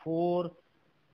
4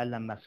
LMS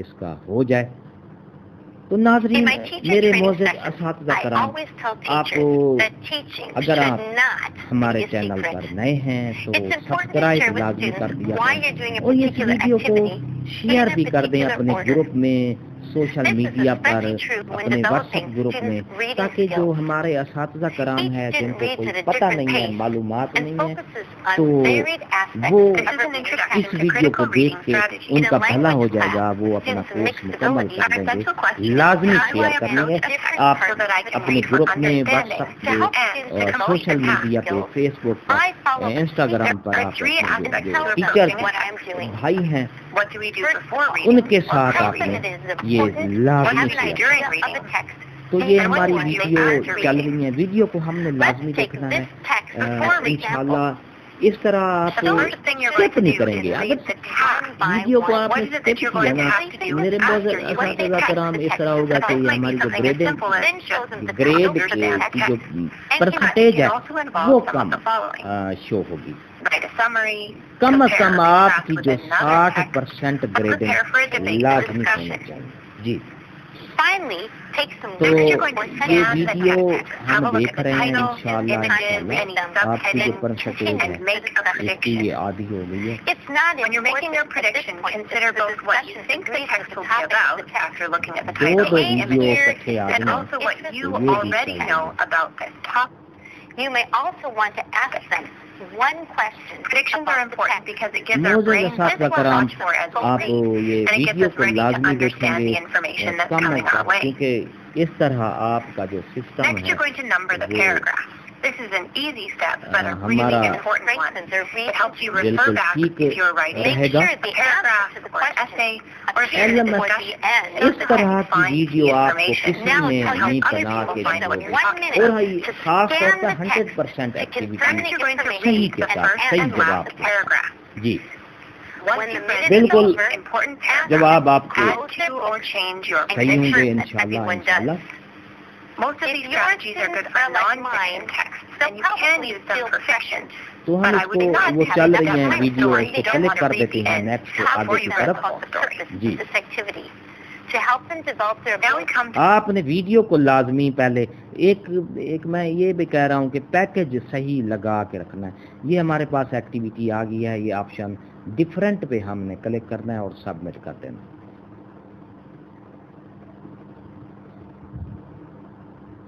اس کا ہو جائے. تو ناظرین میرے معزز اساتذہ کرام، آپ اگر آپ ہمارے چینل پر نئے ہیں تو سبسکرائب لازمی کر دیا کریں اور اس ویڈیو کو شیئر بھی کر دیں اپنے گروپ میں، سوشل میڈیا پر، اپنے واٹس ایپ گروپ میں، تاکہ جو ہمارے اساتذہ کرام ہیں جن کو کوئی پتہ نہیں ہے، معلومات نہیں ہے، تو وہ اس ویڈیو کو دیکھ کے ان کا بھلا ہو جائے گا، وہ اپنا کورس مکمل کر دیں گے. لازمی شیئر کر لیں گے آپ اپنے گروپ میں، واٹس ایپ پہ، سوشل میڈیا پہ، فیس بک پر، انسٹاگرام پر. آپ جو ٹیچر بھائی ہیں ان کے ساتھ آپ نے یہ لازمی شیئر. تو یہ ہماری ویڈیو چل رہی ہیں، ویڈیو کو ہم نے لازمی دیکھنا ہے. انشاءاللہ اس طرح آپ اسکپ نہیں کریں گے. اگر ویڈیو کو آپ نے اسکپ کیا نا میرے معزز اساتذہ کرام، اس طرح ہوگا کہ یہ ہماری جو گریڈ کی جو پرسنٹیج ہے وہ کم شو ہوگی. کم از کم آپ کی جو 60% گریڈنگ لازمی ہونا چاہیے. جی تو یہ ویڈیو ہم دیکھ رہے ہیں انشاءاللہ آپ کی جو پرسنٹیج ہے اس کی یہ عادی ہو گئی ہے. دو ویڈیو کٹھے آ رہے ہیں یہ بھی چاہیے. You may also want to ask them one question. Predictions are important because it gives our معزز brain اساتذہ کرام، much more as آپ یہ and it gives video us کو ready to لازمی دیکھیں understand گے the information that's come coming our way. کیونکہ اس طرح آپ کا جو سسٹم Next, ہے you're going to number the وہ paragraph. This is an easy step, but a really ہمارا important one. It helps you refer بالکل back ٹھیک if you're writing رہے گا. a paragraph or essay or if you're LMS discussion. اس طرح کی video آپ کو کسی Now نے tell نہیں other بنا people کے find out what the you're talking about. اور خاص طور پر 100% ایکٹیویٹی صحیح کے ساتھ صحیح جواب paragraph. جی بالکل جواب آپ کے صحیح صحیح ہوں گے انشاءاللہ. Most of these strategies are good for non-fiction texts, and you can use them for fiction. تو ہم اس کو وہ چل رہی ہیں ویڈیو اس کو کلک کر دیتے ہیں نیکسٹ آگے کی طرف. جی آپ نے ویڈیو کو لازمی پہلے ایک میں یہ بھی کہہ رہا ہوں کہ پیکج صحیح لگا کے رکھنا ہے. یہ ہمارے پاس ایکٹیویٹی آ گئی ہے، یہ آپشن ڈیفرنٹ پہ ہم نے کلک کرنا ہے اور سبمٹ کر دینا.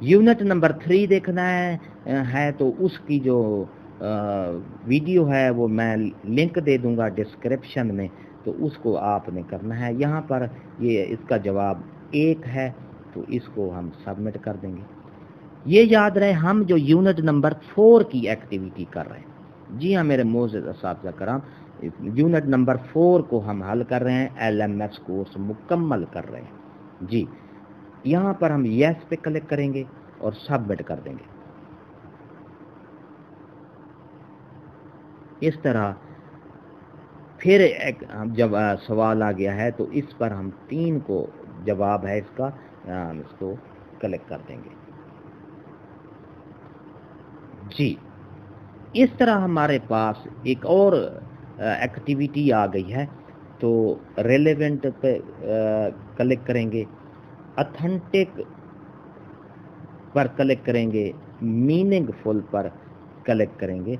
یونٹ نمبر 3 دیکھنا ہے تو اس کی جو ویڈیو ہے وہ میں لنک دے دوں گا ڈسکرپشن میں، تو اس کو آپ نے کرنا ہے. یہاں پر یہ اس کا جواب 1 ہے تو اس کو ہم سبمٹ کر دیں گے. یہ یاد رہے ہم جو یونٹ نمبر 4 کی ایکٹیویٹی کر رہے ہیں. جی ہاں میرے معزز اساتذہ کرام، یونٹ نمبر 4 کو ہم حل کر رہے ہیں، LMS کورس مکمل کر رہے ہیں. جی یہاں پر ہم یس پہ کلک کریں گے اور سبمٹ کر دیں گے. اس طرح پھر جب سوال آ گیا ہے تو اس پر ہم 3 کو جواب ہے اس کا، ہم اس کو کلک کر دیں گے. جی اس طرح ہمارے پاس ایک اور ایکٹیویٹی آ گئی ہے. تو ریلیونٹ پہ کلک کریں گے، اتھینٹک پر کلک کریں گے، میننگ فل پر کلک کریں گے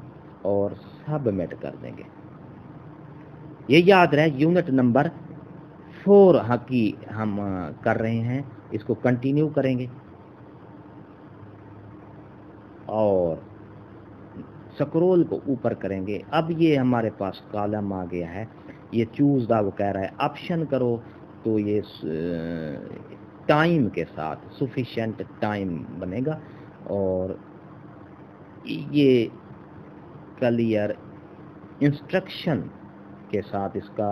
اور سبمٹ کر دیں گے. یہ یاد رہے یونٹ نمبر 4 کی ہم کر رہے ہیں، اس کو کنٹینیو کریں گے اور سکرول کو اوپر کریں گے. اب یہ ہمارے پاس کالم آ گیا ہے، یہ چوز دا وہ کہہ رہا ہے آپشن کرو، تو یہ ٹائم کے ساتھ سفیشینٹ ٹائم بنے گا اور یہ کلیئر انسٹرکشن کے ساتھ اس کا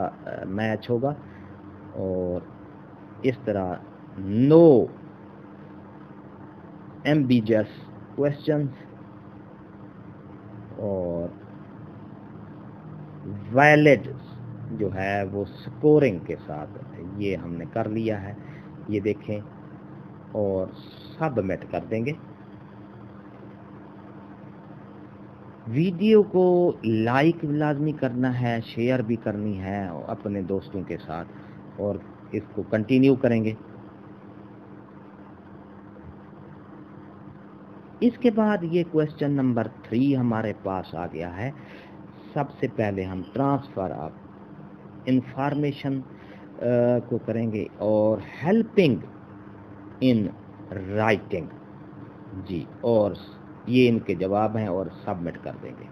میچ ہوگا. اور اس طرح نو ایمبیجس کویسچنز اور ویلڈ جو ہے وہ سکورنگ کے ساتھ یہ ہم نے کر لیا ہے. یہ دیکھیں اور سبمٹ کر دیں گے. ویڈیو کو لائک لازمی کرنا ہے، شیئر بھی کرنی ہے اپنے دوستوں کے ساتھ، اور اس کو کنٹینیو کریں گے. اس کے بعد یہ کویسچن نمبر 3 ہمارے پاس آ گیا ہے. سب سے پہلے ہم ٹرانسفر آف انفارمیشن کو کریں گے اور ہیلپنگ ان رائٹنگ. جی اور یہ ان کے جواب ہیں اور سبمٹ کر دیں گے.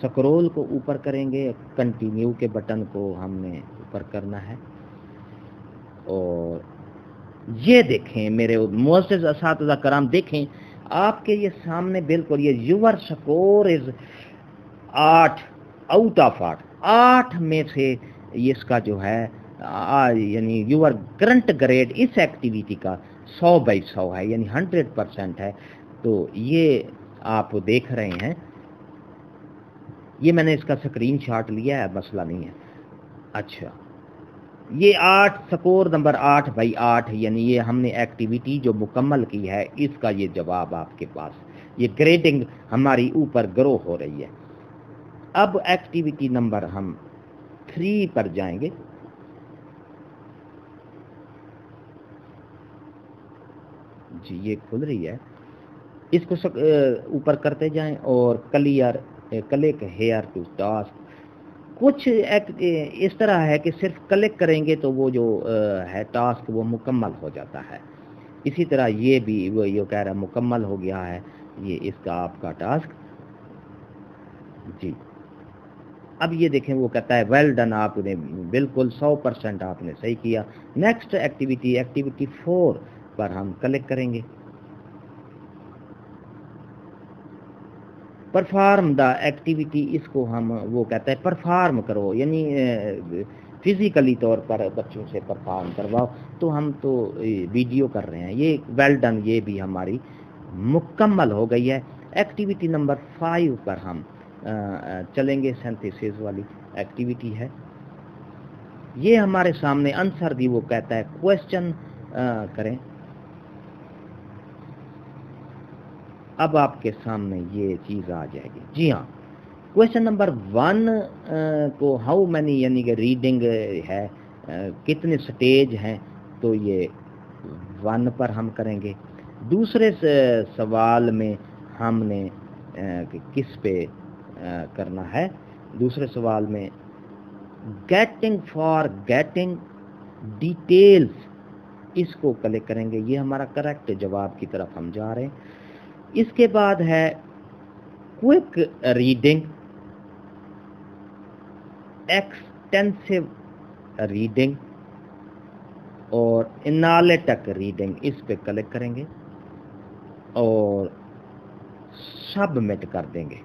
سکرول کو اوپر کریں گے, کنٹینیو کے بٹن کو ہم نے اوپر کرنا ہے. اور یہ دیکھیں میرے معزز اساتذہ کرام, دیکھیں آپ کے یہ سامنے بالکل یہ your score is 8 out of 8 میں سے اس کا جو ہے یعنی یور کرنٹ گریڈ اس ایکٹیویٹی کا 100/100 ہے, یعنی 100% ہے. تو یہ آپ دیکھ رہے ہیں, یہ میں نے اس کا اسکرین شاٹ لیا ہے, مسئلہ نہیں ہے. اچھا, یہ 8 سکور نمبر 8/8 یعنی یہ ہم نے ایکٹیویٹی جو مکمل کی ہے اس کا یہ جواب آپ کے پاس, یہ گریڈنگ ہماری اوپر گرو ہو رہی ہے. اب ایکٹیویٹی نمبر ہم 3 پر جائیں گے. جی یہ کھل رہی ہے, اس کو اوپر کرتے جائیں اور کلک ہیئر ٹو ٹاسک. کچھ اس طرح ہے کہ صرف کلک کریں گے تو وہ جو ہے ٹاسک وہ مکمل ہو جاتا ہے. اسی طرح یہ بھی وہ یہ کہہ رہا ہے مکمل ہو گیا ہے یہ اس کا آپ کا ٹاسک. جی اب یہ دیکھیں وہ کہتا ہے ویل ڈن, آپ نے بالکل 100% آپ نے صحیح کیا. نیکسٹ ایکٹیویٹی 4 پر ہم کلک کریں گے. پرفارم دا ایکٹیویٹی, اس کو ہم وہ کہتا ہے پرفارم کرو, یعنی فزیکلی طور پر بچوں سے پرفارم کرواؤ. تو ہم تو ویڈیو کر رہے ہیں. یہ ویل ڈن یہ بھی ہماری مکمل ہو گئی ہے. ایکٹیویٹی نمبر 5 پر ہم چلیں گے. سینتھیسس والی ایکٹیویٹی ہے. یہ ہمارے سامنے آنسر دی, وہ کہتا ہے کویسچن کریں. اب آپ کے سامنے یہ چیز آ جائے گی. جی ہاں, کویسچن نمبر 1 کو ہاؤ مینی یعنی کہ ریڈنگ ہے, کتنے سٹیج ہیں, تو یہ 1 پر ہم کریں گے. دوسرے سوال میں ہم نے کس پہ کرنا ہے, دوسرے سوال میں گیٹنگ ڈیٹیلز, اس کو کلک کریں گے. یہ ہمارا کریکٹ جواب کی طرف ہم جا رہے ہیں. اس کے بعد ہے کوئک ریڈنگ, ایکسٹینسو ریڈنگ اور انالیٹک ریڈنگ, اس پہ کلک کریں گے اور سبمٹ کر دیں گے.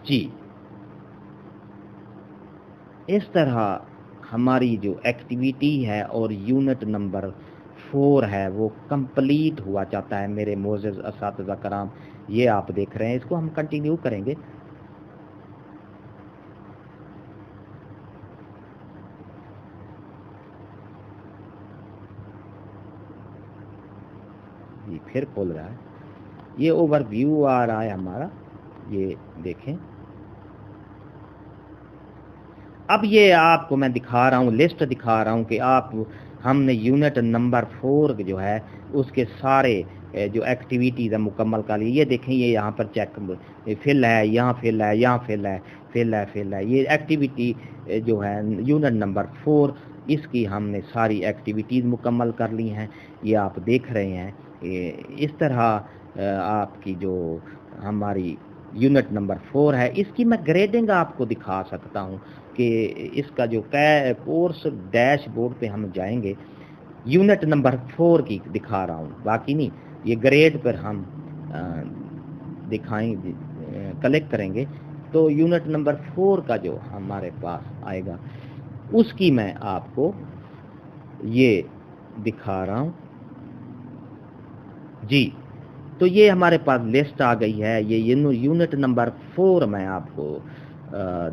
جی اس طرح ہماری جو ایکٹیویٹی ہے اور یونٹ نمبر 4 ہے وہ کمپلیٹ ہوا چاہتا ہے میرے معزز اساتذہ کرام. یہ آپ دیکھ رہے ہیں, اس کو ہم کنٹینیو کریں گے. یہ پھر کھول رہا ہے, یہ اوور ویو آ رہا ہے ہمارا, یہ دیکھیں. اب یہ آپ کو میں دکھا رہا ہوں, لسٹ دکھا رہا ہوں کہ آپ ہم نے یونٹ نمبر 4 جو ہے اس کے سارے جو ایکٹیویٹیز ہیں مکمل کر لی. یہ دیکھیں یہ یہاں پر چیک فل ہے, یہاں فل ہے, یہاں فل ہے, فل ہے. یہ ایکٹیویٹی جو ہے یونٹ نمبر 4 اس کی ہم نے ساری ایکٹیویٹیز مکمل کر لی ہیں. یہ آپ دیکھ رہے ہیں. اس طرح آپ کی جو ہماری یونٹ نمبر 4 ہے اس کی میں گریڈنگ آپ کو دکھا سکتا ہوں کہ اس کا جو کورس ڈیش بورڈ پہ ہم جائیں گے, یونٹ نمبر 4 کی دکھا رہا ہوں, باقی نہیں. یہ گریڈ پر ہم دکھائیں, کلک کریں گے تو یونٹ نمبر 4 کا جو ہمارے پاس آئے گا اس کی میں آپ کو یہ دکھا رہا ہوں. جی تو یہ ہمارے پاس لسٹ آ گئی ہے. یہ یونٹ نمبر 4 میں آپ کو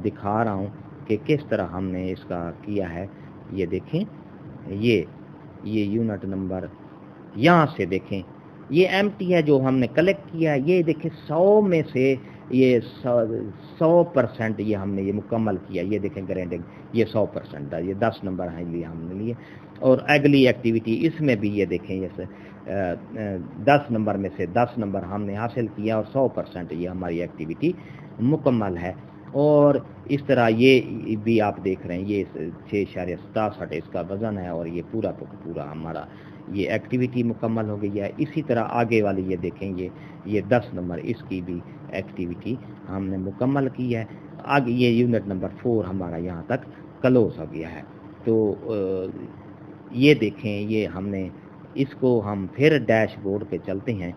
دکھا رہا ہوں کہ کس طرح ہم نے اس کا کیا ہے. یہ دیکھیں, یہ یونٹ نمبر یہاں سے دیکھیں, یہ ایمٹی ہے جو ہم نے کلیکٹ کیا ہے. یہ دیکھیں 100 میں سے یہ 100% یہ ہم نے یہ مکمل کیا. یہ دیکھیں گرینڈنگ یہ 100% ہے. یہ 10 نمبر ہیں لیے ہم نے لیے. اور اگلی ایکٹیویٹی اس میں بھی یہ دیکھیں یہ 10 نمبر میں سے 10 نمبر ہم نے حاصل کیا اور 100% یہ ہماری ایکٹیویٹی مکمل ہے. اور اس طرح یہ بھی آپ دیکھ رہے ہیں یہ 6.67 اس کا وزن ہے اور یہ پورا ہمارا یہ ایکٹیویٹی مکمل ہو گئی ہے. اسی طرح آگے والی یہ دیکھیں یہ 10 نمبر اس کی بھی ایکٹیویٹی ہم نے مکمل کی ہے. آگے یہ یونٹ نمبر 4 ہمارا یہاں تک کلوز ہو گیا ہے. تو یہ دیکھیں یہ ہم نے اس کو ہم پھر ڈیش بورڈ پہ چلتے ہیں.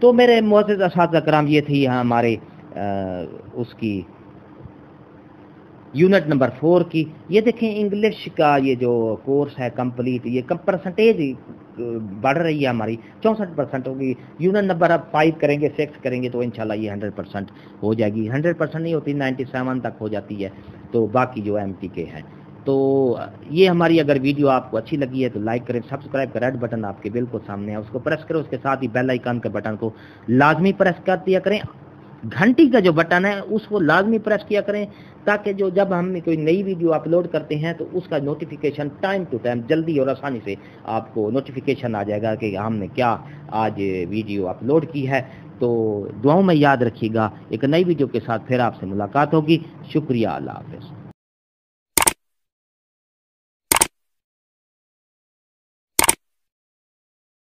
تو میرے معزز اساتذہ کرام یہ تھی ہمارے اس کی یونٹ نمبر 4 کی. یہ دیکھیں انگلش کا یہ جو کورس ہے کمپلیٹ یہ پرسنٹیج بڑھ رہی ہے ہماری 64% ہوگی. یونٹ نمبر اب 5 کریں گے 6 کریں گے تو انشاءاللہ یہ 100% ہو جائے گی. 100% نہیں ہوتی 97 تک ہو جاتی ہے. تو باقی جو MTK ہے. تو یہ ہماری اگر ویڈیو آپ کو اچھی لگی ہے تو لائک کریں. سبسکرائب کا ریڈ بٹن آپ کے بالکل سامنے ہے اس کو پریس کریں. اس کے ساتھ ہی بیل آئیکن کے بٹن کو لازمی پریس کر دیا کریں. گھنٹی کا جو بٹن ہے اس کو لازمی پریس کیا کریں تاکہ جب ہم کوئی نئی ویڈیو اپلوڈ کرتے ہیں تو اس کا نوٹیفیکیشن ٹائم ٹو ٹائم جلدی اور آسانی سے آپ کو نوٹیفیکیشن آ جائے گا کہ ہم نے کیا آج ویڈیو اپلوڈ کی ہے. تو دعاؤں میں یاد رکھیے گا. ایک نئی ویڈیو کے ساتھ پھر آپ سے ملاقات ہوگی. شکریہ. اللہ حافظ.